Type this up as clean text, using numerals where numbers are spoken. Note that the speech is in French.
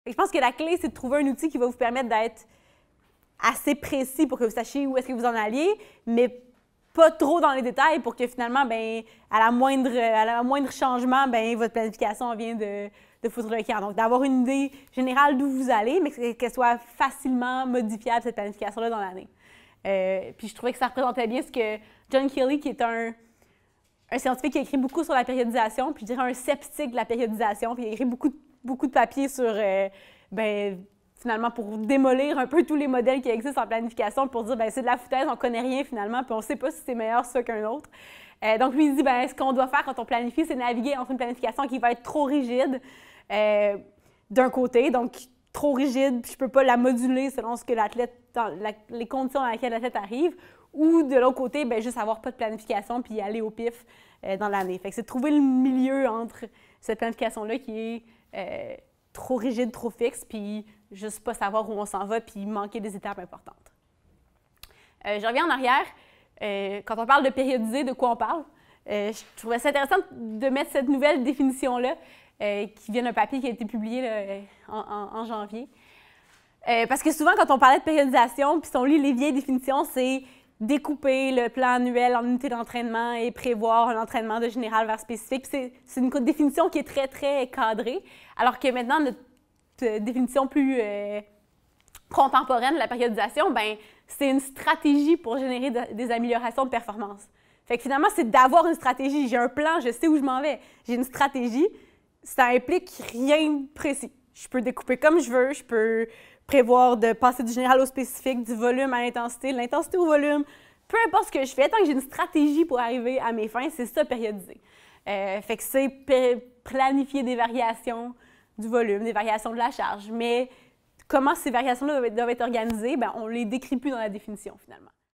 Je pense que la clé, c'est de trouver un outil qui va vous permettre d'être assez précis pour que vous sachiez où est-ce que vous en alliez, mais pas trop dans les détails pour que finalement, bien, à la moindre changement, bien, votre planification vient de foutre le camp. Donc, d'avoir une idée générale d'où vous allez, mais qu'elle soit facilement modifiable, cette planification-là, dans l'année. Puis je trouvais que ça représentait bien ce que John Keeley, qui est un scientifique qui a écrit beaucoup sur la périodisation, puis je dirais un sceptique de la périodisation, puis il a écrit beaucoup de papiers sur, finalement, pour démolir un peu tous les modèles qui existent en planification, pour dire, bien, c'est de la foutaise, on connaît rien finalement, puis on ne sait pas si c'est meilleur ça qu'un autre. Donc, lui, il dit, bien, ce qu'on doit faire quand on planifie, c'est naviguer entre une planification qui va être trop rigide, d'un côté, donc trop rigide, puis je ne peux pas la moduler selon ce que l'athlète, les conditions dans lesquelles l'athlète arrive, ou de l'autre côté, bien, juste avoir pas de planification puis aller au pif dans l'année. Fait que c'est de trouver le milieu entre cette planification-là qui est trop rigide, trop fixe, puis juste pas savoir où on s'en va, puis manquer des étapes importantes. Je reviens en arrière. Quand on parle de périodiser, de quoi on parle? Je trouvais ça intéressant de mettre cette nouvelle définition-là, qui vient d'un papier qui a été publié là, en janvier. Parce que souvent, quand on parlait de périodisation, puis si on lit les vieilles définitions, c'est découper le plan annuel en unités d'entraînement et prévoir un entraînement de général vers spécifique. C'est une définition qui est très, très cadrée, alors que maintenant, notre définition plus contemporaine de la périodisation, ben, c'est une stratégie pour générer des améliorations de performance. Fait que finalement, c'est d'avoir une stratégie. J'ai un plan, je sais où je m'en vais. J'ai une stratégie, ça implique rien de précis. Je peux découper comme je veux, je peux prévoir de passer du général au spécifique, du volume à l'intensité, de l'intensité au volume. Peu importe ce que je fais, tant que j'ai une stratégie pour arriver à mes fins, c'est ça périodiser. Fait que c'est planifier des variations du volume, des variations de la charge. Mais comment ces variations-là doivent être organisées, bien, on ne les décrit plus dans la définition finalement.